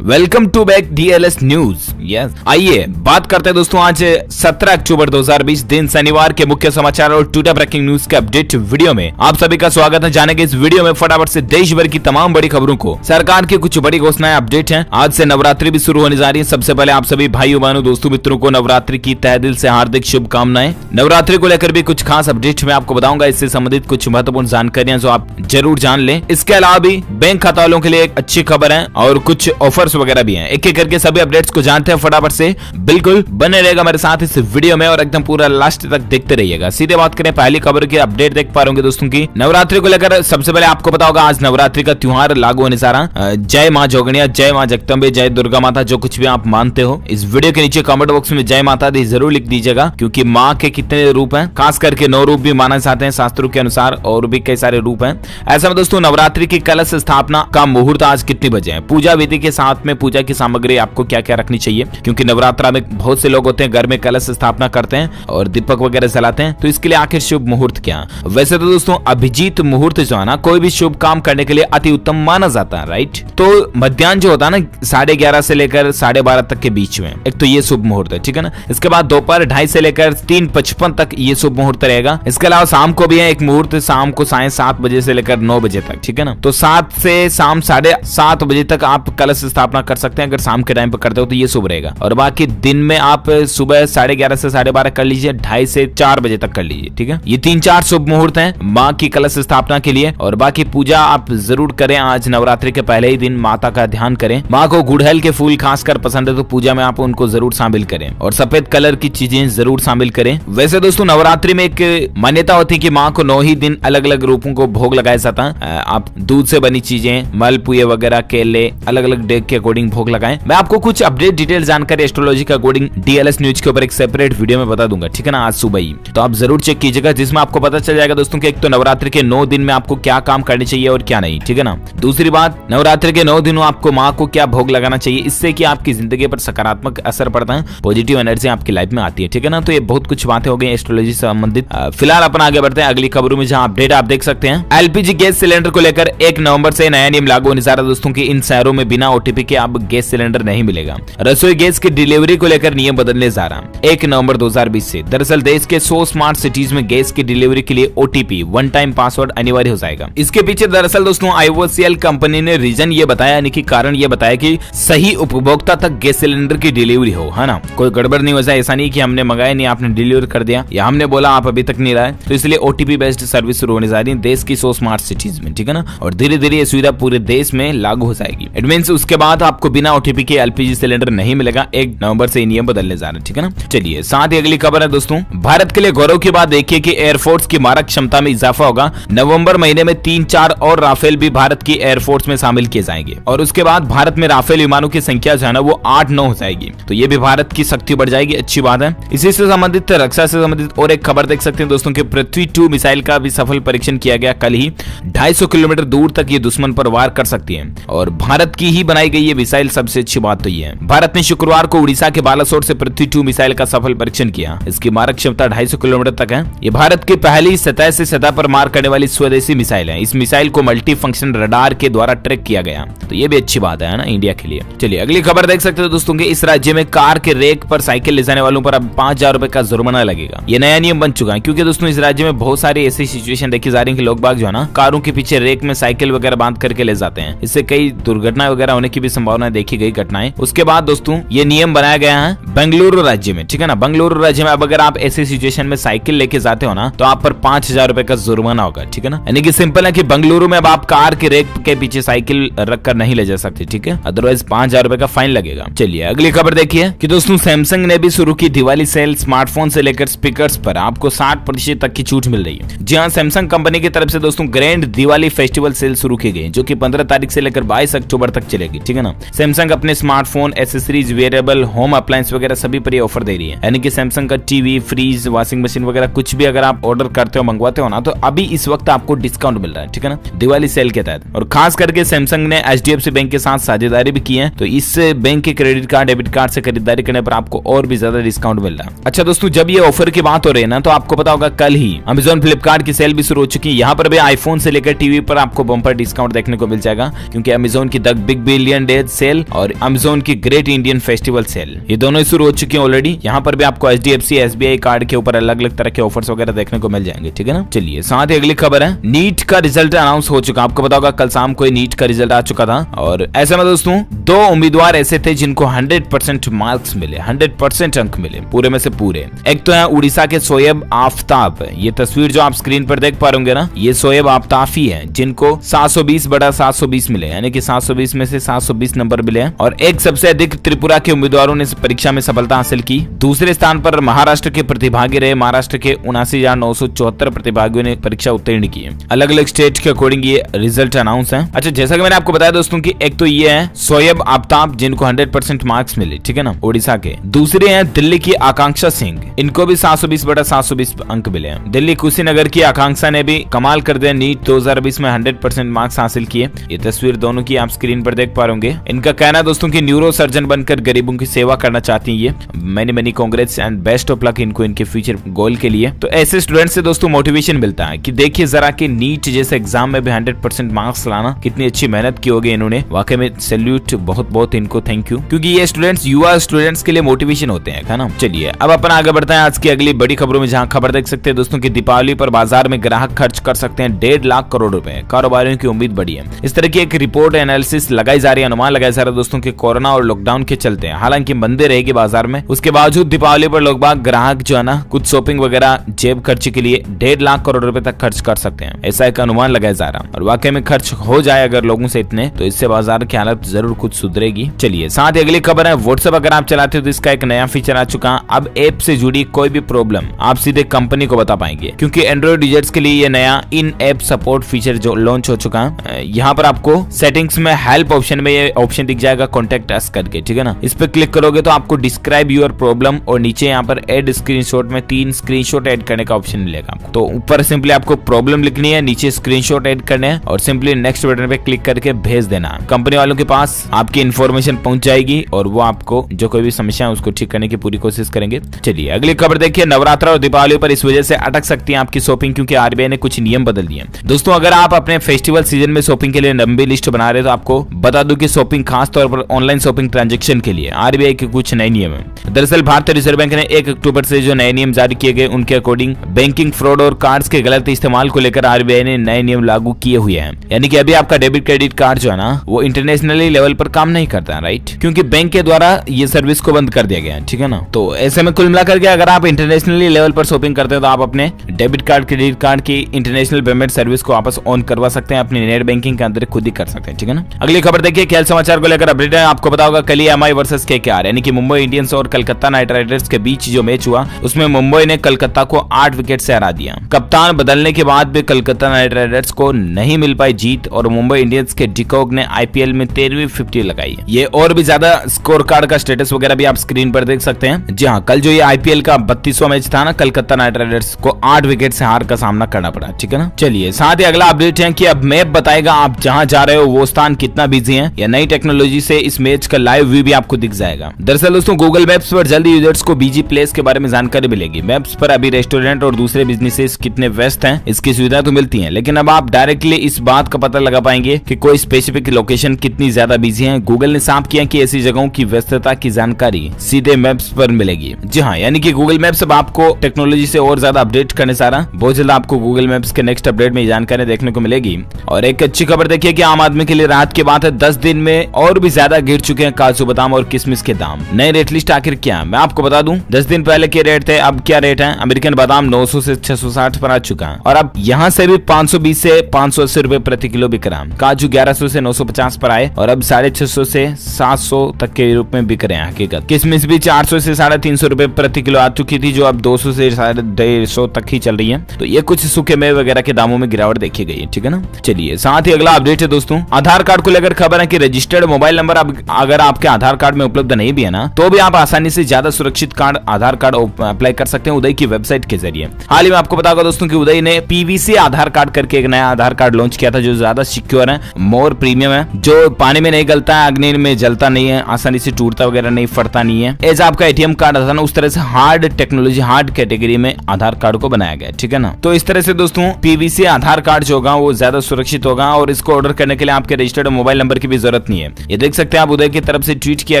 Welcome to back DLS news. Yes, आइए बात करते हैं दोस्तों आज 17 अक्टूबर 2020 दिन शनिवार के मुख्य समाचार और टुडे ब्रेकिंग न्यूज के अपडेट वीडियो में आप सभी का स्वागत है। जानेंगे इस वीडियो में फटाफट से देश भर की तमाम बड़ी खबरों को। सरकार की कुछ बड़ी घोषणाएं अपडेट हैं। आज से नवरात्रि भी शुरू होने जा रही है। सबसे पहले आप सभी भाइयों बहनों दोस्तों मित्रों को नवरात्रि की तहे दिल से हार्दिक शुभकामनाएं। नवरात्रि को लेकर भी कुछ खास अपडेट मैं आपको बताऊंगा। इससे संबंधित कुछ महत्वपूर्ण जानकारियां जो आप जरूर जान लें। इसके अलावा भी बैंक खाता वालों के लिए एक अच्छी खबर है और कुछ ऑफर्स वगैरह भी हैं। एक एक करके सभी अपडेट्स को जानते हैं फटाफट से। बिल्कुल बने रहेगा मेरे साथ इस वीडियो में और एकदम पूरा लास्ट तक देखते रहिएगा। सीधे बात करें पहली खबर की, अपडेट देख पा रहे होंगे दोस्तों की नवरात्रि को लेकर। सबसे पहले आपको पता होगा आज नवरात्रि का त्योहार लागू होने जा रहा। जय मां जोगनिया, जय मां जगदम्बे, जय दुर्गा माता, जो कुछ भी आप मानते हो इस वीडियो के नीचे कमेंट बॉक्स में जय माता दी जरूर लिख दीजिएगा, क्योंकि माँ के कितने रूप हैं, खास करके 9 रूप भी माने जाते हैं शास्त्रों के अनुसार, और भी कई सारे रूप हैं। ऐसा में दोस्तों नवरात्रि की कलश स्थापना का मुहूर्त आज कितने बजे है? पूजा विधि के साथ में पूजा की सामग्री आपको क्या क्या रखनी चाहिए, क्योंकि नवरात्रा में बहुत से लोग होते हैं घर में कलश स्थापना करते हैं और दीपक वगैरह जलाते हैं, तो इसके लिए आखिर शुभ मुहूर्त क्या? वैसे तो दोस्तों अभिजीत मुहूर्त जो है ना, कोई भी शुभ काम करने के लिए अति उत्तम माना जाता है, राइट। तो मध्याह्न जो होता है ना 11:30 से लेकर 12:30 तक के बीच में एक तो ये शुभ मुहूर्त है, ठीक है ना। इसके बाद दोपहर 2:30 से लेकर 3:55 तक ये शुभ मुहूर्त रहेगा। इसके अलावा शाम को भी है एक मुहूर्त, शाम को 7:30 बजे से लेकर 9 बजे तक, ठीक है ना। तो 7 से शाम 7:30 बजे तक आप कलश स्थापना कर सकते हैं। अगर शाम के टाइम पर करते हो तो ये शुभ रहेगा, और बाकी दिन में आप सुबह 11:30 से 12:30 कर लीजिए, 2:30 से 4 बजे तक कर लीजिए, ठीक है। ये 3-4 शुभ मुहूर्त हैं माँ की कलश स्थापना के लिए। और बाकी पूजा आप जरूर करें आज नवरात्रि के पहले ही दिन, माता का ध्यान करें। माँ को गुड़हल के फूल खासकर पसंद है तो पूजा में आप उनको जरूर शामिल करें, और सफेद कलर की चीजें जरूर शामिल करें। वैसे दोस्तों नवरात्रि में एक मान्यता होती है कि माँ को 9 ही दिन अलग अलग रूपों को भोग लगाया जाता है। आप दूध से बनी चीजें, मलपुए वगैरह, केले अलग अलग डे के अकॉर्डिंग भोग लगाएं। मैं आपको कुछ अपडेट डिटेल जानकारी एस्ट्रोलॉजी के अकॉर्डिंग डीएलएस न्यूज के ऊपर एक सेपरेट वीडियो में बता दूंगा, ठीक है ना, आज सुबह ही। तो आप जरूर चेक कीजिएगा, जिसमें आपको पता चल जाएगा दोस्तों कि एक तो नवरात्रि के 9 दिन में आपको क्या काम करने चाहिए और क्या नहीं, ठीक है ना। दूसरी बात, नवरात्रि के 9 दिनों आपको माँ को क्या भोग लगाना चाहिए, इससे कि आपकी जिंदगी पर सकारात्मक असर पड़ता है, पॉजिटिव एनर्जी आपकी लाइफ में आती है, ठीक है ना। तो ये बहुत कुछ बातें हो गई एस्ट्रोलॉजी से संबंधित। फिलहाल अपन आगे बढ़ते हैं अगली खबरों में, जहां अपडेट आप देख सकते हैं। एलपीजी गैस सिलेंडर को लेकर 1 नवंबर से नया नियम लागू होने जा रहा है दोस्तों की इन शहरों में बिना ओटीपी के अब गैस सिलेंडर नहीं मिलेगा। रसोई गैस की डिलीवरी को लेकर नियम बदलने जा रहा है 1 नवंबर 2020 से। दरअसल देश के 100 स्मार्ट सिटीज में गैस की डिलीवरी के लिए ओटीपी वन टाइम पासवर्ड अनिवार्य हो जाएगा। इसके पीछे दरअसल दोस्तों आईओसीएल कंपनी ने रीजन ये बताया, यानी कि कारण ये बताया कि सही उपभोक्ता तक गैस सिलेंडर की डिलीवरी हो, है ना, कोई गड़बड़ नहीं हो जाए। ऐसा नहीं कि हमने मंगाया नहीं आपने डिलीवर कर दिया, या हमने बोला आप अभी तक नहीं लाए। तो इसलिए ओटीपी बेस्ड सर्विस शुरू होने जा रही है देश की 100 स्मार्ट सिटीज में, ठीक है ना। और धीरे धीरे ये सुविधा पूरे देश में लागू हो जाएगी। इट मींस उसके बाद आपको बिना ओटीपी के एलपीजी सिलेंडर नहीं मिलेगा। 1 नवंबर से नियम बदलने जा रहे हैं, ठीक है ना। चलिए साथ ही अगली खबर है दोस्तों, भारत के लिए गौरव की बात देखिए कि एयरफोर्स की मारक क्षमता में इजाफा होगा। नवंबर महीने में 3-4 और राफेल भी भारत की एयरफोर्स में शामिल किए जाएंगे, और उसके बाद भारत में राफेल विमानों की संख्या जो है ना वो 8-9 हो जाएगी। तो ये भी भारत की शक्ति बढ़ जाएगी, अच्छी बात है। इसी से संबंधित रक्षा से संबंधित और एक खबर देख सकते हैं दोस्तों कि पृथ्वी 2 मिसाइल का भी सफल परीक्षण किया गया कल ही। 250 किलोमीटर दूर तक ये दुश्मन पर वार कर सकती है, और भारत की ही बनाई गई ये मिसाइल सबसे अच्छी बात तो ये है। भारत ने शुक्रवार को उड़ीसा के बालासोर से पृथ्वी 2 मिसाइल का सफल परीक्षण किया। इसकी मारक क्षमता 250 किलोमीटर तक है। ये भारत की पहली सतह से सतह पर मार करने वाली स्वदेशी मिसाइल है। इस मिसाइल को मल्टी फंक्शन रडार के द्वारा ट्रैक किया गया, तो ये भी अच्छी बात है ना इंडिया के लिए। चलिए अगली खबर देख सकते हो दोस्तों कि इस राज्य में कार के रेक पर साइकिल ले जाने वालों पर अब 5,000 रुपए का जुर्माना लगेगा। ये नया नियम बन चुका है, क्योंकि दोस्तों इस राज्य में बहुत सारी ऐसी सिचुएशन देखी जा रही है कि लोग बाग जो है ना कारों के पीछे रेक में साइकिल वगैरह बांध करके ले जाते हैं। इससे कई दुर्घटनाएं वगैरह होने की भी संभावना देखी गई घटनाएं। उसके बाद दोस्तों ये नियम बनाया गया है बेंगलुरु राज्य में, ठीक है ना। बेंगलुरु राज्य में अब अगर आप ऐसी सिचुएशन में साइकिल लेके जाते हो ना तो आप पर 5,000 रुपए का जुर्माना होगा, ठीक है ना। यानी कि सिंपल है कि बेंगलुरु में अब आप कार के रेक के पीछे साइकिल रखकर नहीं ले जा सकते, ठीक है, अदरवाइज 5,000 रुपए का फाइन लगेगा। चलिए अगली खबर देखिए कि दोस्तों सैमसंग ने भी शुरू की दिवाली सेल। स्मार्टफोन से लेकर स्पीकर्स पर आपको 60% तक की छूट मिल रही है। जी हाँ, सैमसंग कंपनी की तरफ से दोस्तों ग्रैंड दिवाली फेस्टिवल सेल शुरू की गई, जो कि 15 तारीख से लेकर 22 अक्टूबर तक चलेगी, ठीक है ना। सैमसंग अपने smartphone, accessories accessories, wearable, home appliance वगैरह सभी पर ये ऑफर दे रही है। यानी कि सैमसंग का टीवी, फ्रीज, वॉशिंग मशीन वगैरह कुछ भी अगर आप ऑर्डर करते हो, मंगवाते हो ना, तो अभी इस वक्त आपको डिस्काउंट मिल रहा है, ठीक है ना, दिवाली सेल के तहत। और खास करके सैमसंग ने HDFC बैंक के साथ साझेदारी भी की है, तो इस बैंक के क्रेडिट कार्ड, डेबिट कार्ड से खरीदारी करने पर आपको और भी ज्यादा डिस्काउंट मिल रहा है। अच्छा दोस्तों, जब ये ऑफर की बात हो रही है ना, तो आपको पता होगा कल ही Amazon फ्लिपकार्ट की सेल भी शुरू हो चुकी है। यहाँ पर भी आईफोन से लेकर टीवी पर आपको बम्पर डिस्काउंट देखने को मिल जाएगा, क्योंकि Amazon की the big billion days cell और Amazon की ग्रेट इंडियन फेस्टिवल सेल, ये दोनों शुरू हो चुकी है ऑलरेडी। यहाँ पर भी आपको HDFC, SBI कार्ड के ऊपर अलग अलग तरह के ऑफर्स वगैरह देखने को मिल जाएंगे, ठीक है ना। चलिए, साथ ही अगली खबर है, नीट का रिजल्ट अनाउंस हो चुका। आपको पता होगा कल शाम को नीट का रिजल्ट आ चुका था, और ऐसे में दोस्तों 2 उम्मीदवार ऐसे थे जिनको 100% मार्क्स मिले, 100% अंक मिले, पूरे में से पूरे। एक तो है उड़ीसा के शोएब आफ्ताब। ये तस्वीर जो आप स्क्रीन पर देख पा रहे ना, ये शोएब आफ्ताब ही है, जिनको 720/720 मिले, यानी कि 720 में से 720 नंबर मिले हैं। और एक सबसे अधिक त्रिपुरा के उम्मीदवारों ने परीक्षा में सफलता हासिल की। दूसरे स्थान पर महाराष्ट्र के प्रतिभागी रहे। महाराष्ट्र के 79,974 प्रतिभागियों ने परीक्षा उत्तीर्ण की है। अलग अलग स्टेट के अकॉर्डिंग ये रिजल्ट अनाउंस है। अच्छा, जैसा कि मैंने आपको बताया दोस्तों कि एक तो ये है शोएब आफ्ताब, जिनको 100% मार्क्स मिले, ठीक है ना, उड़ीसा के। दूसरे हैं दिल्ली की आकांक्षा सिंह, इनको भी 720/720 अंक मिले हैं। दिल्ली कुशीनगर की आकांक्षा ने भी कमाल कर दिया, नीट 2020 में 100% मार्क्स हासिल किए। ये तस्वीर दोनों की आप स्क्रीन पर देख पा रहे। इनका कहना है दोस्तों कि न्यूरो सर्जन बनकर गरीबों की सेवा करना चाहती है ये। Many congrats and best of luck इनको इनके फ्यूचर गोल के लिए। तो ऐसे स्टूडेंट से दोस्तों मोटिवेशन मिलता है कि देखिए जरा कि नीट जैसे एग्जाम में भी 100% मार्क्स लाना, कितनी अच्छी मेहनत की होगी इन्होंने। वाकई में सैल्यूट, बहुत बहुत इनको थैंक यू, क्योंकि ये स्टूडेंट्स युवा स्टूडेंट्स के लिए मोटिवेशन होते हैं, है ना। चलिए, अब अपन आगे बढ़ते हैं आज की अगली बड़ी खबरों में, जहां खबर देख सकते हैं दोस्तों कि दीपावली पर बाजार में ग्राहक खर्च कर सकते हैं 1.5 लाख करोड़ रुपए। कारोबारियों की उम्मीद बढ़ी है। इस तरह की एक रिपोर्ट एनालिसिस लगाई जा रही है, अनुमान लगाया जा रहा है दोस्तों कि कोरोना और लॉकडाउन के चलते हालांकि मंदी रहेगी बाजार में, उसके बावजूद दीपावली पर लोग बाग ग्राहक जो है ना, कुछ शॉपिंग वगैरह जेब खर्ची के लिए 1.5 लाख करोड़ रुपए तक खर्च कर सकते हैं, ऐसा एक अनुमान लगाया जा रहा है। और वाकई में खर्च हो जाए अगर लोगों से इतने, तो इससे बाजार की हालत जरूर कुछ सुधरेगी। चलिए, साथ ही अगली खबर है, व्हाट्सएप अगर आप चलाते हो तो इसका एक नया फीचर आ चुका है। अब ऐप से जुड़ी कोई भी प्रॉब्लम आप सीधे कंपनी को बता पाएंगे, क्योंकि एंड्रॉइड यूजर्स के लिए ये नया इन ऐप सपोर्ट फीचर जो लॉन्च हो चुका है। यहाँ पर आपको सेटिंग्स में हेल्प ऑप्शन में ये ऑप्शन दिख जाएगा, कॉन्टेक्ट अस करके, ठीक है ना। इस पर क्लिक करोगे तो आपको डिस्क्राइब योर प्रॉब्लम और नीचे यहाँ पर एड स्क्रीनशॉट में 3 स्क्रीनशॉट ऐड करने का ऑप्शन मिलेगा आपको। तो ऊपर सिंपली आपको प्रॉब्लम लिखनी है, नीचे स्क्रीनशॉट ऐड करने हैं और सिंपली नेक्स्ट बटन पे क्लिक करके भेज देना। कंपनी वालों के पास आपकी इन्फॉर्मेशन पहुंच जाएगी और वो आपको जो कोई भी समस्या है उसको ठीक करने की पूरी कोशिश करेंगे। चलिए, अगली खबर देखिए, नवरात्रा और दीपावली पर इस वजह से अटक सकती है आपकी शॉपिंग, क्योंकि RBI ने कुछ नियम बदल दिए। दोस्तों, अगर आप अपने फेस्टिवल सीजन में शॉपिंग के लिए लंबी लिस्ट बना रहे हो तो आपको बता दूं कि शॉपिंग खास तौर पर ऑनलाइन शॉपिंग ट्रांजैक्शन के लिए RBI के कुछ नए नियम है। दरअसल भारतीय रिजर्व बैंक ने 1 अक्टूबर से जो नए नियम जारी किए गए, उनके अकॉर्डिंग बैंकिंग फ्रॉड और कार्ड्स के गलत इस्तेमाल को लेकर RBI ने नए नियम लागू किए हुए हैं। यानी कि अभी आपका डेबिट क्रेडिट कार्ड जो है ना, वो इंटरनेशनली लेवल पर काम नहीं करता है, राइट, क्योंकि बैंक के द्वारा ये सर्विस को बंद कर दिया गया है, ठीक है ना। तो ऐसे में कुल मिलाकर के अगर आप इंटरनेशनली लेवल पर शॉपिंग करते हो तो आप अपने डेबिट कार्ड, क्रेडिट कार्ड की इंटरनेशनल पेमेंट सर्विस को वापस ऑन करवा सकते हैं, अपनी नेट बैंकिंग के अंदर खुद ही कर सकते हैं, ठीक है ना। अगली खबर देखिए, खेल समाचार को लेकर अपडेट है। आपको पता होगा कल MI वर्सेस KKR यानी कि मुंबई इंडियंस और कलकत्ता नाइट राइडर्स के बीच जो मैच हुआ, उसमें मुंबई ने कलकत्ता को 8 विकेट से हरा दिया। कप्तान बदलने के बाद भी कलकत्ता नाइट राइडर्स को नहीं मिल पाई जीत और मुंबई इंडियंस के डिकॉक ने IPL में 13वीं 50 लगाई। ये और भी ज्यादा स्कोर कार्ड का स्टेटस वगैरह भी आप स्क्रीन पर देख सकते हैं। जी हाँ, कल जो ये IPL का 32वां मैच था ना, कलकत्ता नाइट राइडर्स को 8 विकेट से हार का सामना करना पड़ा, ठीक है ना। चलिए, साथ ही अगला अपडेट है कि अब मैप बताएगा आप जहां जा रहे हो वो स्थान कितना बिजी है, या नई टेक्नोलॉजी से इस मैच का लाइव व्यू भी आपको दिख जाएगा। दरअसल दोस्तों, गूगल मैप्स पर जल्दी यूजर्स को बिजी प्लेस के बारे में जानकारी मिलेगी। मैप्स पर अभी रेस्टोरेंट और दूसरे बिजनेसेस कितने व्यस्त हैं, इसकी सुविधा तो मिलती है, लेकिन अब आप डायरेक्टली इस बात का पता लगा पाएंगे कि कोई स्पेसिफिक लोकेशन कितनी ज्यादा बिजी है। गूगल ने साफ किया कि ऐसी जगहों की व्यस्तता की जानकारी सीधे मैप्स पर मिलेगी। जी हाँ, यानी कि गूगल मैप्स अब आपको टेक्नोलॉजी से और ज्यादा अपडेट करने जा रहा है। बहुत जल्द आपको गूगल मैप्स के नेक्स्ट अपडेट में जानकारी देखने को मिलेगी। और एक अच्छी खबर देखिए कि आम आदमी के लिए राहत की बात है, 10 दिन में और भी ज्यादा गिर चुके हैं काजू बादाम और किशमिश के दाम। नए रेट लिस्ट आखिर क्या, मैं आपको बता दूं। 10 दिन पहले के रेट थे, अब क्या रेट है। अमेरिकन बादाम 900 से 660 पर आ चुका है और अब यहाँ से भी 520 से 580 रुपए प्रति किलो बिक रहा है। काजू 1100 से 950 पर आए और अब 650 से 700 तक के रूप में बिक रहे हैं। हकीकत किशमिश भी 400 से 350 रुपए प्रति किलो आ चुकी थी, जो अब 200 से 150 तक ही चल रही है। तो ये कुछ सूखे मेवे वगैरह के दामों में गिरावट देखी गई है, ठीक है ना। चलिए, साथ ही अगला अपडेट है दोस्तों, आधार कार्ड को लेकर खबर है कि रजिस्टर्ड मोबाइल नंबर अब अगर आपके आधार आधार कार्ड में उपलब्ध नहीं भी है ना, तो भी आप आसानी से ज्यादा सुरक्षित कार्ड आधार कार्ड अप्लाई कर सकते हैं उदय की वेबसाइट के जरिए। हाल ही में आपको बताऊंगा दोस्तों कि उदय ने पीवीसी आधार कार्ड करके एक नया आधार कार्ड लॉन्च किया था जो ज्यादा सिक्योर है, मोर प्रीमियम है, जो पानी में नहीं गलता है, अग्नि में जलता नहीं है, आसानी से टूटता वगैरह नहीं, फटता नहीं है। एज आपका एटीएम कार्ड आता ना उस तरह से हार्ड टेक्नोलॉजी हार्ड कैटेगरी में आधार कार्ड को बनाया गया, ठीक है ना। तो इस तरह से दोस्तों पीवीसी आधार कार्ड जो होगा वो ज्यादा सुरक्षित होगा और इसको ऑर्डर करने के लिए आपके रजिस्टर्ड मोबाइल नंबर की भी जरूरत नहीं है। ये देख सकते हैं आप उदय की तरफ से ट्वीट किया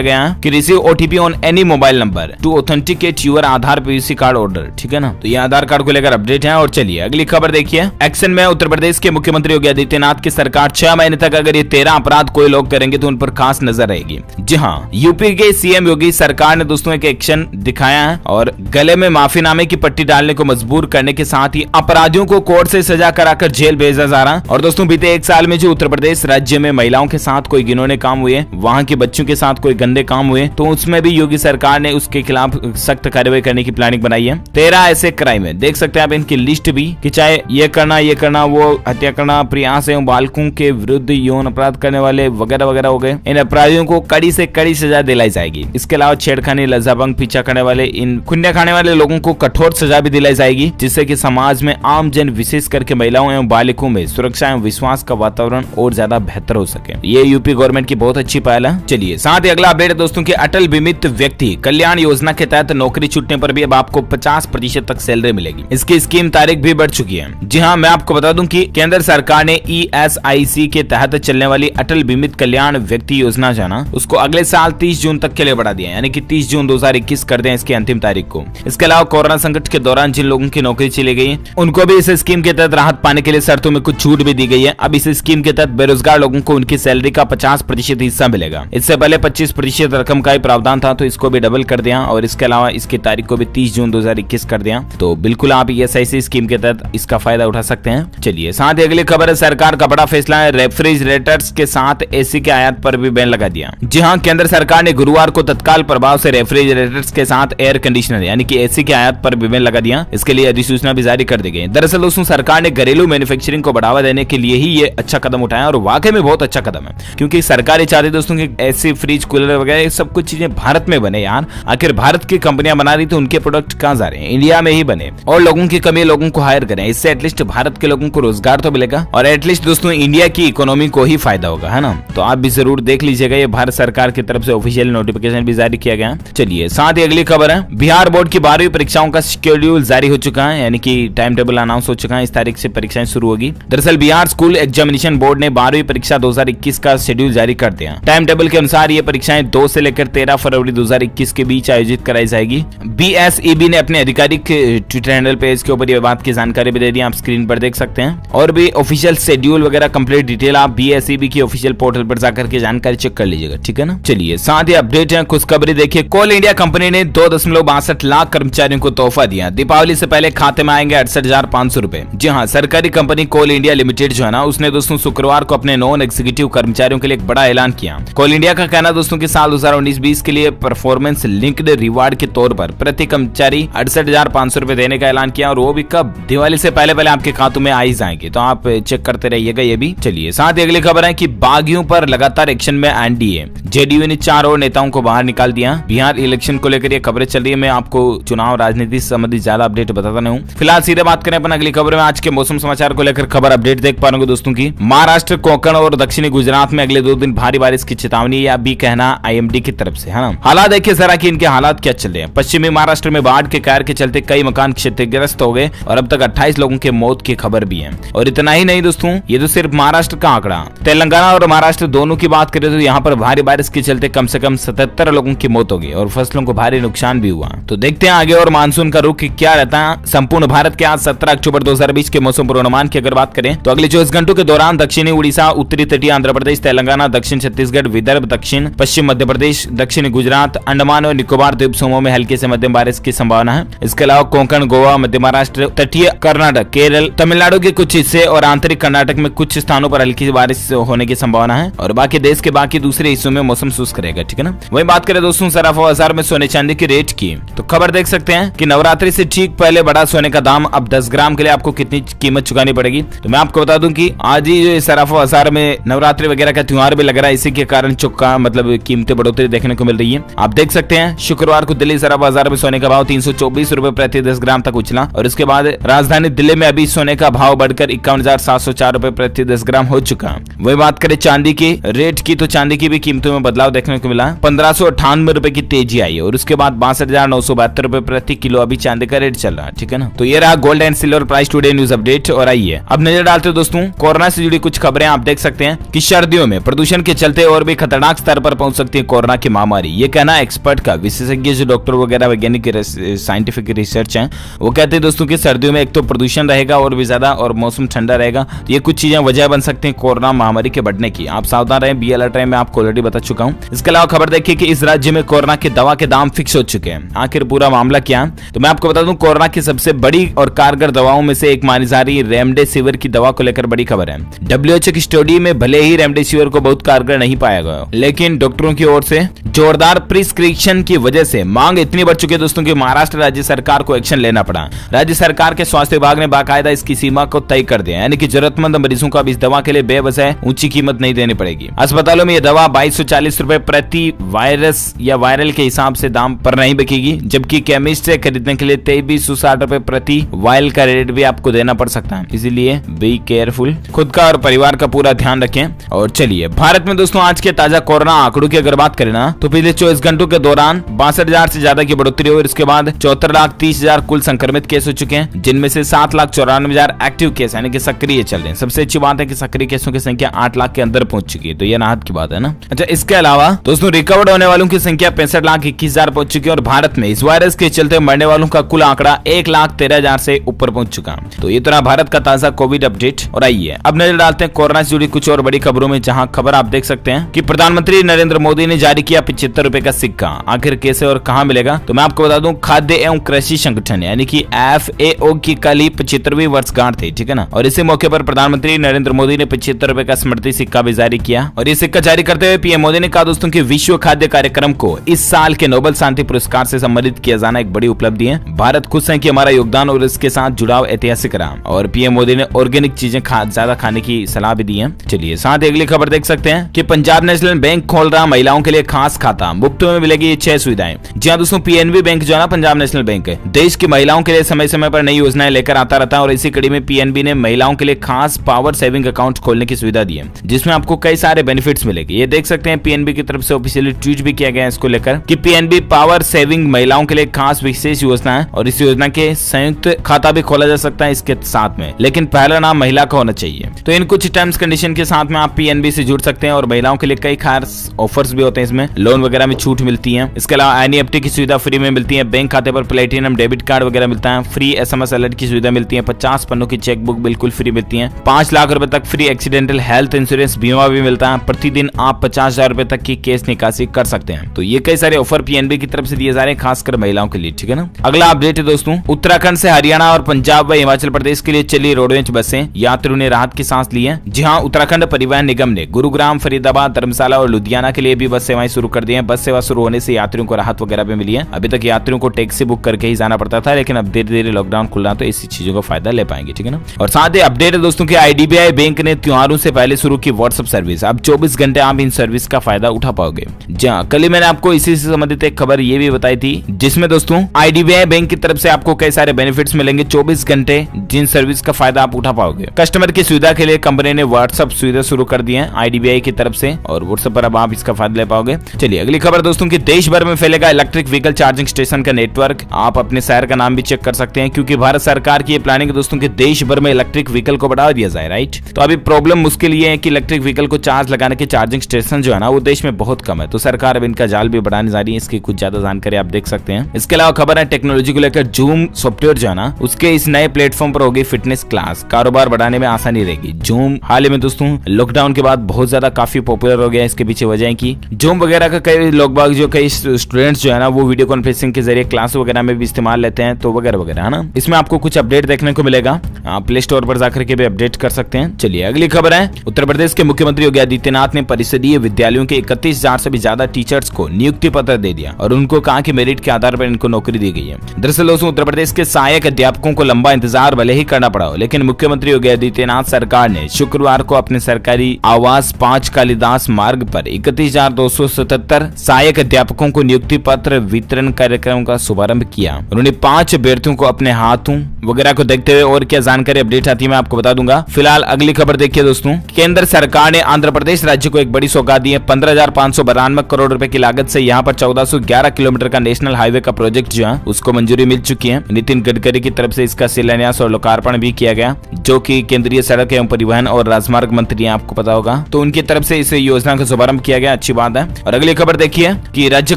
गया है कि receive OTP on any mobile number two authenticate your Aadhaar PVC card order, ठीक है ना। तो ये आधार कार्ड को लेकर अपडेट है। और चलिए अगली खबर देखिए। एक्शन में उत्तर प्रदेश के मुख्यमंत्री योगी आदित्यनाथ की सरकार 6 महीने तक अगर ये 13 अपराध कोई लोग करेंगे तो उन पर खास नजर रहेगी। जी हाँ, यूपी के सीएम योगी सरकार ने दोस्तों एक एक्शन दिखाया है और गले में माफीनामे की पट्टी डालने को मजबूर करने के साथ ही अपराधियों को कोर्ट से सजा कराकर जेल भेजा जा रहा है। और दोस्तों बीते 1 साल में जो उत्तर प्रदेश राज्य में महिलाओं के साथ कोई घिनौने काम हुए, वहां के बच्चों के साथ कोई गंदे काम हुए, तो उसमें भी योगी सरकार ने उसके खिलाफ सख्त कार्रवाई करने की प्लानिंग बनाई है। 13 ऐसे क्राइम है, देख सकते हैं आप इनकी लिस्ट भी कि चाहे ये करना वो हत्या करना, प्रयास एवं बालकों के विरुद्ध यौन अपराध करने वाले वगैरह वगैरह हो गए। इन अपराधियों को कड़ी से कड़ी सजा दिलाई जाएगी। इसके अलावा छेड़खानी, लज्जाभंग, पीछा करने वाले, इन खुन्या खाने वाले लोगों को कठोर सजा भी दिलाई जाएगी, जिससे कि समाज में आम जन विशेष करके महिलाओं एवं बालिकों में सुरक्षा एवं विश्वास का वातावरण और ज्यादा बेहतर हो सके। ये यूपी गवर्नमेंट की बहुत अच्छी पहल है। चलिए साथ ही अगला अपडेट है दोस्तों की अटल बीमित व्यक्ति कल्याण योजना के तहत नौकरी छूटने पर भी अब आपको 50% तक सैलरी मिलेगी। इसकी स्कीम तारीख भी बढ़ चुकी है। जी हाँ, मैं आपको बता दूं कि केंद्र सरकार ने ESIC के तहत चलने वाली अटल बीमित कल्याण व्यक्ति योजना जो है ना उसको अगले साल 30 जून तक के लिए बढ़ा दिया, यानी कि 30 जून 2021 कर दें इसकी अंतिम तारीख को। इसके अलावा कोरोना संकट के दौरान जिन लोगों की नौकरी चली गई उनको भी इस स्कीम के तहत राहत पाने के लिए शर्तों में कुछ छूट भी दी गई है। अब इस स्कीम के तहत बेरोजगार लोगों को उनकी सैलरी का 50% हिस्सा मिलेगा। इससे पहले 25% रकम का ही प्रावधान था, तो इसको भी डबल कर दिया और इसके अलावा इसकी तारीख को भी 30 जून 2021 कर दिया। तो बिल्कुल आप ESIC स्कीम के तहत इसका फायदा उठा सकते हैं। चलिए साथ ही अगली खबर है, सरकार का बड़ा फैसला है, रेफ्रिजरेटर्स के साथ एसी के आयात पर भी बैन लगा दिया। जी हाँ, केंद्र सरकार ने गुरुवार को तत्काल प्रभाव से रेफ्रिजरेटर्स के साथ एयर कंडीशनर यानी कि एसी के आयात पर भी बैन लगा दिया। इसके लिए अधिसूचना भी जारी कर दी गई। दरअसल दोस्तों सरकार ने घरेलू मैन्युफैक्चरिंग को बढ़ावा देने के लिए ही ये अच्छा कदम उठाया और वाकई में बहुत अच्छा कदम है, क्योंकि सरकार चाहती दोस्तों की एसी, फ्रिज, कूलर वगैरह सब कुछ चीजें भारत में बने। यार आखिर भारत की कंपनियां बना रही तो उनके प्रोडक्ट कहां जा रहे हैं, इंडिया में ही बने और लोगों की कमी, लोगों को हायर करें। इससे एटलीस्ट भारत के लोगों को रोजगार तो मिलेगा और एटलीस्ट दोस्तों इंडिया की इकोनॉमी को ही फायदा होगा, है ना। तो आप भी जरूर देख लीजिएगा, ये भारत सरकार की तरफ से ऑफिशियल नोटिफिकेशन भी जारी किया गया। चलिए साथ ही अगली खबर है, बिहार बोर्ड की 12वीं परीक्षाओं का शेड्यूल जारी हो चुका है, यानी कि टाइम टेबल अनाउंस हो चुका है। इस तारीख से परीक्षाएं शुरू होगी। दरअसल बिहार स्कूल एग्जामिनेशन बोर्ड ने 12वीं परीक्षा 2021 का शेड्यूल जारी कर दिया। टाइम टेबल के अनुसार ये परीक्षाएं 2 से लेकर 13 फरवरी 2021 के बीच आयोजित कराई जाएगी। BSEB ने अपने आधिकारिक ट्विटर हैंडल पे इसके ऊपर ये बात की जानकारी भी दे दी, आप स्क्रीन पर देख सकते हैं। और भी ऑफिशियल शेड्यूल वगैरह कंप्लीट डिटेल आप BSEB की ऑफिशियल पोर्टल पर जाकर के जानकारी चेक कर लीजिएगा, ठीक है ना। चलिए साथ ही अपडेट है, खुशखबरी देखिए, कोल इंडिया कंपनी ने 2.62 लाख कर्मचारियों को तोहफा दिया। दीपावली से पहले खाते में आएंगे 68,500 रुपए। जी हाँ, सरकारी कंपनी कोल इंडिया लिमिटेड जो है ना उसने दोस्तों शुक्रवार को अपने नॉन एग्जीक्यूटिव कर्मचारियों के लिए एक बड़ा ऐलान किया। कोल इंडिया का कहना दोस्तों कि साल 2019-20 के लिए परफॉर्मेंस लिंक्ड रिवार्ड के तौर पर प्रति कर्मचारी 68,500 रुपए देने का ऐलान किया और वो भी कब, दिवाली से पहले आपके खातों में आ ही जाएंगे। तो आप चेक करते रहिएगा ये भी। चलिए साथ ही अगली खबर है कि बागियों पर लगातार एक्शन में एनडीए। जेडीयू ने 4 और नेताओं को बाहर निकाल दिया। बिहार इलेक्शन को लेकर ये खबरें चल रही है, मैं आपको चुनाव राजनीति से संबंधित ज्यादा अपडेट बताता नहीं हूँ। फिलहाल सीधे बात करें अपन अगली खबर में, आज के मौसम समाचार को लेकर खबर अपडेट देख पा रहे दोस्तों की। महाराष्ट्र, कोंकण और दक्षिणी गुजरात में अगले 2 दिन भारी बारिश की चेतावनी, या भी कहना IMD की तरफ से, है ना। हालात देखिए जरा कि इनके हालात क्या चल रहे हैं। पश्चिमी महाराष्ट्र में बाढ़ के कहर के चलते कई मकान क्षतिग्रस्त हो गए और अब तक 28 लोगों के मौत की खबर भी है। और इतना ही नहीं दोस्तों, ये तो सिर्फ महाराष्ट्र का आंकड़ा, तेलंगाना और महाराष्ट्र दोनों की बात करें तो यहाँ पर भारी बारिश के चलते कम से कम 77 लोगों की मौत हो गई और फसलों को भारी नुकसान भी हुआ। तो देखते हैं आगे और मानसून का रुख क्या रहता है। संपूर्ण भारत के आज 17 अक्टूबर 2020 के मौसम पूर्वानुमान की अगर बात करें तो अगले 24 घंटों के दौरान दक्षिणी उड़ीसा, उत्तरी तटीय आंध्र प्रदेश, तेलंगाना, दक्षिण छत्तीसगढ़, विदर्भ, दक्षिण पश्चिम मध्य प्रदेश, दक्षिणी गुजरात, अंडमान और निकोबार द्वीप समूह में हल्की से मध्यम बारिश की संभावना है। इसके अलावा कोंकण, गोवा, मध्य महाराष्ट्र, तटीय कर्नाटक, केरल, तमिलनाडु के कुछ हिस्से और आंतरिक कर्नाटक में कुछ स्थानों पर हल्की बारिश होने की संभावना है और बाकी देश के बाकी दूसरे हिस्सों में मौसम शुष्क रहेगा, ठीक है ना। वही बात करें दोस्तों सराफा बाजार में सोने चांदी की रेट की, तो खबर देख सकते हैं कि नवरात्रि से ठीक पहले बड़ा सोने का दाम अब 10 ग्राम के लिए आपको कितनी कीमत चुकानी पड़ेगी। तो मैं आपको बता दूं कि आज ही जो सराफा बाजार में नवरात्रि वगैरह का त्योहार भी लग रहा है, इसी के कारण चुका मतलब कीमतें बढ़ोतरी देखने को मिल रही है। आप देख सकते हैं शुक्रवार को दिल्ली सरा बाजार में सोने का भाव 324 रुपए प्रति 10 ग्राम तक उछला और इसके बाद राजधानी दिल्ली में अभी सोने का भाव बढ़कर 51,704 रुपए प्रति 10 ग्राम हो चुका। वही बात करें चांदी की रेट की, तो चांदी की भी कीमतों में बदलाव देखने को मिला। 1598 रुपए की तेजी आई और उसके बाद 62,972 रुपए प्रति किलो अभी चांदी का रेट चल रहा है, ठीक है ना। तो ये रहा gold and silver price today news update. और आइए अब नजर डालते हैं दोस्तों कोरोना से जुड़ी कुछ खबरें। आप देख सकते हैं कि सर्दियों में प्रदूषण के चलते और भी खतरनाक स्तर पर पहुंच सकती है कोरोना की महामारी। ये कहना एक्सपर्ट का, विशेषज्ञ जो डॉक्टर वगैरह वैज्ञानिक साइंटिफिक रिसर्च हैं वो कहते हैं दोस्तों कि सर्दियों में एक तो प्रदूषण रहेगा और भी ज्यादा और मौसम ठंडा रहेगा, तो ये कुछ चीजें वजह बन सकती हैं कोरोना महामारी के बढ़ने की। आप सावधान रहें, बी अलर्ट रहें, मैं आपको ऑलरेडी बता चुका हूं। इसके अलावा खबर देखिए कि इस राज्य में कोरोना की दवा के दाम फिक्स हो चुके हैं। आखिर पूरा मामला क्या है, तो मैं आपको बता दूं कोरोना की सबसे बड़ी और कारगर दवाओं में से एक मानी जा रही रेमडेसिविर की दवा को लेकर बड़ी खबर है। WHO की स्टडी में भले ही रेमडेसिविर को बहुत कारगर नहीं पाया गया, लेकिन डॉक्टरों की ओर से जोरदार प्रिस्क्रिप्शन की वजह से मांग इतनी बढ़ चुकी है दोस्तों कि महाराष्ट्र राज्य सरकार को एक्शन लेना पड़ा। राज्य सरकार के स्वास्थ्य विभाग ने बाकायदा इसकी सीमा को तय कर दिया, यानी कि जरूरतमंद मरीजों को अब इस दवा के लिए बेवजह ऊंची कीमत नहीं देनी पड़ेगी। अस्पतालों में यह दवा 2240 रुपए प्रति वायरस या वायरल के हिसाब से दाम पर नहीं बिकेगी, जबकि केमिस्ट से खरीदने के लिए 2360 रुपए प्रति वायल का रेट भी आपको देना पड़ सकता है। इसीलिए बी केयरफुल, खुद का और परिवार का पूरा ध्यान रखें। और चलिए भारत में दोस्तों आज के ताजा कोरोना आंकड़ों की अगर बात करें ना, तो पिछले 24 घंटों के दौरान 62,000 से ज्यादा की बढ़ोतरी हुई और इसके बाद 74,30,000 कुल संक्रमित केस हो चुके हैं, जिनमें से 7,94,000 एक्टिव केस यानी कि सक्रिय चल रहे हैं। सबसे अच्छी बात है कि सक्रिय केसों की संख्या 8 लाख के अंदर पहुंच चुकी है, तो यह राहत की बात है ना। अच्छा, इसके अलावा दोस्तों रिकवर्ड होने वालों की संख्या 65,21,000 पहुंच चुकी है और भारत में इस वायरस के चलते मरने वालों का कुल आंकड़ा 1,13,000 से ऊपर पहुंच चुका। तो ये तो भारत का ताजा कोविड अपडेट। और आइए अब नजर डालते हैं कोरोना से जुड़ी कुछ और बड़ी खबरों में, जहां खबर आप देख सकते हैं कि प्रधानमंत्री नरेंद्र मोदी ने जारी किया 75 रुपए का सिक्का। आखिर कैसे और कहां मिलेगा, तो मैं आपको बता दूं खाद्य एवं कृषि संगठन यानी कि FAO की कल ही 75वीं वर्षगांठ थी, ठीक है ना। और इसी मौके पर प्रधानमंत्री नरेंद्र मोदी ने 75 रुपए का स्मृति सिक्का भी जारी किया। और ये सिक्का जारी करते हुए पीएम मोदी ने कहा दोस्तों कि विश्व खाद्य कार्यक्रम को इस साल के नोबेल शांति पुरस्कार से सम्मानित किया जाना एक बड़ी उपलब्धि है। भारत खुश है कि हमारा योगदान और इसके साथ जुड़ाव ऐतिहासिक रहा। और पीएम मोदी ने ऑर्गेनिक चीजें ज्यादा खाने की सलाह भी दी है। चलिए साथ अगली खबर देख सकते हैं कि पंजाब नेशनल बैंक खोल रहा महिलाओं के लिए खास खाता, मुफ्त में मिलेगी 6 सुविधाएं। जी हाँ दोस्तों, PNB बैंक जो है ना, पंजाब नेशनल बैंक है, देश की महिलाओं के लिए समय समय पर नई योजनाएं लेकर आता रहता है और इसी कड़ी में PNB ने महिलाओं के लिए खास पावर सेविंग अकाउंट खोलने की सुविधा दी है, जिसमें आपको कई सारे बेनिफिट्स मिलेंगे। ये देख सकते हैं PNB की तरफ से ऑफिशियली ट्वीट भी किया गया है इसको लेकर कि PNB पावर सेविंग महिलाओं के लिए खास विशेष योजना है और इस योजना के संयुक्त खाता भी खोला जा सकता है इसके साथ में, लेकिन पहला नाम महिला का होना चाहिए। तो इन कुछ टर्म्स कंडीशन के साथ में आप PNB से जुड़ सकते हैं और महिलाओं के लिए कई खास ऑफर्स भी होते हैं, इसमें लोन वगैरह में छूट मिलती है। इसके अलावा NEFT की सुविधा फ्री में मिलती है, बैंक खाते पर प्लेटिनम डेबिट कार्ड वगैरह मिलता है, फ्री SMS अलर्ट की सुविधा मिलती है, 50 पन्नों की चेकबुक बिल्कुल फ्री मिलती है, 5 लाख रुपए तक फ्री एक्सीडेंटल हेल्थ इंश्योरेंस बीमा भी मिलता है, प्रतिदिन आप 50,000 रुपए तक की केस निकासी कर सकते हैं। तो ये कई सारे ऑफर PNB की तरफ से दिए जा रहे हैं खासकर महिलाओं के लिए, ठीक है ना। अगला अपडेट है दोस्तों, उत्तराखंड से हरियाणा और पंजाब व हिमाचल प्रदेश के लिए चली रोडवेज बसें, यात्रियों ने राहत की सांस ली है। जी हाँ, उत्तराखंड परिवहन निगम ने गुरुग्राम, फरीदाबाद, धर्मशाला और लुधियाना के लिए भी बस सेवाएं शुरू कर दी हैं। बस सेवा शुरू होने से यात्रियों को राहत वगैरह भी मिली है। अभी तक यात्रियों को टैक्सी बुक करके ही जाना पड़ता था, लेकिन अब धीरे धीरे लॉकडाउन खुल रहा तो इसी चीजों का फायदा ले पाएंगे, ठीक है ना। और साथ ही अपडेट है दोस्तों कि IDBI बैंक ने त्योहारों से पहले शुरू की व्हाट्सएप सर्विस। अब 24 घंटे आप इन सर्विस का फायदा उठा पाओगे। जहाँ कल ही मैंने आपको इसी से संबंधित एक खबर ये भी बताई थी, जिसमें दोस्तों IDBI बैंक की तरफ से आपको कई सारे बेनिफिट्स मिलेंगे 24 घंटे, जिन सर्विस का फायदा आप उठा पाओगे। कस्टमर की सुविधा के लिए कंपनी ने व्हाट्सएप सुविधा शुरू कर दी है IDBI की तरफ से और व्हाट्सएप पर अब आप इसका फायदा ले पाओगे। चलिए अगली खबर दोस्तों कि देश भर में फैलेगा इलेक्ट्रिक व्हीकल चार्जिंग स्टेशन का नेटवर्क। आप अपने शहर का नाम भी चेक कर सकते हैं, क्योंकि भारत सरकार की ये प्लानिंग है दोस्तों कि देश भर में इलेक्ट्रिक व्हीकल को बढ़ावा दिया जाए, राइट। तो अभी प्रॉब्लम मुश्किल ये है कि इलेक्ट्रिक व्हीकल को चार्ज लगाने के चार्जिंग स्टेशन जो है ना, वो देश में बहुत कम है। तो सरकार अब इनका जाल भी बढ़ाने जा रही है, इसकी कुछ ज्यादा जानकारी आप देख सकते हैं। इसके अलावा खबर है टेक्नोलॉजी को लेकर, जूम सॉफ्टवेयर जो है ना, उसके इस नए प्लेटफॉर्म पर होगी फिटनेस क्लास, कारोबार बढ़ाने में आसानी रहेगी। जूम हाल ही में दोस्तों लॉकडाउन के बाद बहुत ज्यादा काफी पॉपुलर हो गया। इसके पीछे वजह है कि जूम वगैरह का कई लोग बाग जो कई स्टूडेंट्स जो है ना, वो वीडियो कॉन्फ्रेंसिंग के जरिए क्लास वगैरह में भी इस्तेमाल लेते हैं, तो वगैरह वगैरह है ना। इसमें आपको कुछ अपडेट देखने को मिलेगा, आप प्ले स्टोर पर जाकर के भी अपडेट कर सकते हैं। चलिए अगली खबर है, उत्तर प्रदेश के मुख्यमंत्री योगी आदित्यनाथ ने परिषदीय विद्यालयों के 31,000 से भी ज्यादा टीचर्स को नियुक्ति पत्र दे दिया और उनको कहा कि मेरिट के आधार पर इनको नौकरी दी गई है। दरअसल दोस्तों उत्तर प्रदेश के सहायक अध्यापकों को लंबा इंतजार भले ही करना पड़ा हो, लेकिन मुख्यमंत्री योगी आदित्यनाथ सरकार ने शुक्रवार को अपने सरकारी आवास 5 कालिदास मार्ग पर 34,277 सहायक अध्यापकों को नियुक्ति पत्र वितरण कार्यक्रम का शुभारंभ किया। उन्होंने 5 अभ्यर्थियों को अपने हाथों वगैरह को देखते हुए और क्या जानकारी अपडेट आती है मैं आपको बता दूंगा। फिलहाल अगली खबर देखिए दोस्तों, केंद्र सरकार ने आंध्र प्रदेश राज्य को एक बड़ी सौगात दी है। 15,592 करोड़ रुपए की लागत से यहाँ पर 1411 किलोमीटर का नेशनल हाईवे का प्रोजेक्ट जो है उसको मंजूरी मिल चुकी है। नितिन गडकरी की तरफ से इसका शिलान्यास और लोकार्पण भी किया गया, जो कि केंद्रीय सड़क एवं परिवहन और राजमार्ग मंत्री हैं, आपको पता होगा, तो उनकी तरफ से इस योजना का शुभारंभ किया गया। अच्छी बात है। और अगली खबर देखिए कि राज्य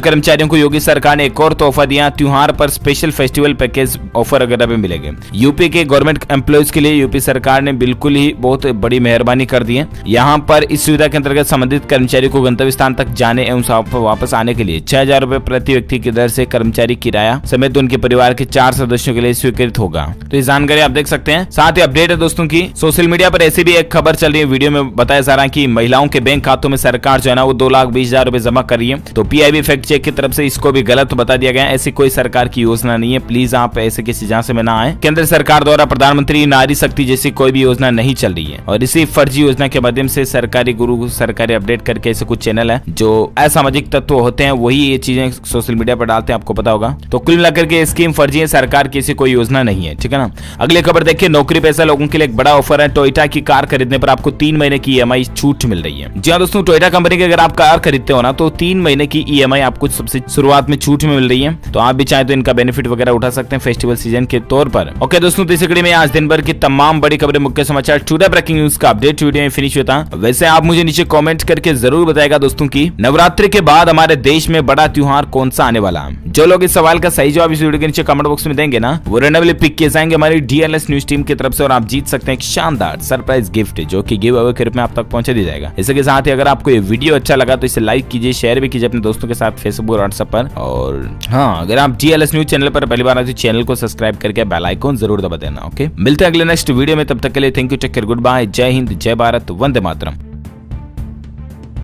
कर्मचारियों को योगी सरकार ने एक और तोहफा दिया। त्योहार पर स्पेशल फेस्टिवल पैकेज ऑफर वगैरह भी मिलेंगे। यूपी के गवर्नमेंट एम्प्लॉयज के लिए यूपी सरकार ने बिल्कुल ही बहुत बड़ी मेहरबानी कर दी है। यहाँ पर इस सुविधा के अंतर्गत संबंधित कर्मचारी को गंतव्य स्थान तक जाने एवं वापस आने के लिए 6,000 रुपए प्रति व्यक्ति की दर से कर्मचारी किराया समेत उनके परिवार के 4 सदस्यों के लिए स्वीकृत होगा। तो ये जानकारी आप देख सकते हैं। साथ ही अपडेट है दोस्तों की सोशल मीडिया पर ऐसी भी एक खबर चल रही है, वीडियो में बताया जा रहा है कि महिलाओं के बैंक खातों में सरकार जो है ना वो 2,20,000 रुपए जमा कर रही है। तो पीआईबी फैक्ट चेक की तरफ से इसको भी गलत बता दिया गया। ऐसी कोई सरकार की योजना नहीं है, प्लीज आप ऐसे किसी जहां से में ना आए। केंद्र सरकार द्वारा प्रधानमंत्री नारी शक्ति जैसी कोई भी योजना नहीं चल रही है और इसी फर्जी योजना के माध्यम से सरकारी गुरु सरकारी अपडेट करके ऐसे कुछ चैनल है जो असामाजिक तत्व होते हैं वही ये चीजें सोशल मीडिया पर डालते हैं, आपको पता होगा। तो कुल मिलाकर के स्कीम फर्जी है, सरकार की ऐसी कोई योजना नहीं है, ठीक है ना। अगली खबर देखिए, नौकरी पेशा लोगों के लिए एक बड़ा ऑफर है। टोयोटा की कार खरीदने पर आपको 3 महीने की ईएमआई छूट मिल रही है। जी हाँ दोस्तों, टोयोटा कंपनी की अगर आप कार खरीदते हो ना तो 3 महीने की ईएमआई आपको सबसे शुरुआत में छूट में मिल रही है। तो आप भी चाहे तो इनका बेनिफिट वगैरह उठा सकते हैं फेस्टिवल सीजन के तौर पर। ओके दोस्तों, इस कड़ी में आज दिन भर की तमाम बड़ी खबरें, मुख्य समाचार, टुडे ब्रेकिंग न्यूज का अपडेट वीडियो में फिनिश होता। वैसे आप मुझे नीचे कमेंट करके जरूर बताएगा दोस्तों की नवरात्रि के बाद हमारे देश में बड़ा त्योहार कौन सा आने वाला है। जो लोग इस सवाल का सही जवाब इस वीडियो के नीचे कमेंट बॉक्स में देंगे ना वो रैंडमली पिक किए जाएंगे हमारी डीएलएस न्यूज टीम की तरफ से और आप जीत सकते हैं एक शानदार सरप्राइज गिफ्ट जो कि गिव अवे के रूप में आप तक पहुंचा दिया जाएगा। इसके साथ ही अगर आपको ये वीडियो अच्छा लगा तो इसे लाइक कीजिए, शेयर भी कीजिए अपने दोस्तों के साथ फेसबुक और व्हाट्सएप पर। और हाँ, अगर आप डीएलएस न्यूज चैनल पर पहली बार आए तो चैनल को सब्सक्राइब करके बेल आइकन जरूर दबा देना। ओके, मिलते हैं अगले नेक्स्ट वीडियो में, तब तक के लिए thank you, take care, good bye, जय हिंद, जय भारत, वंदे मातरम।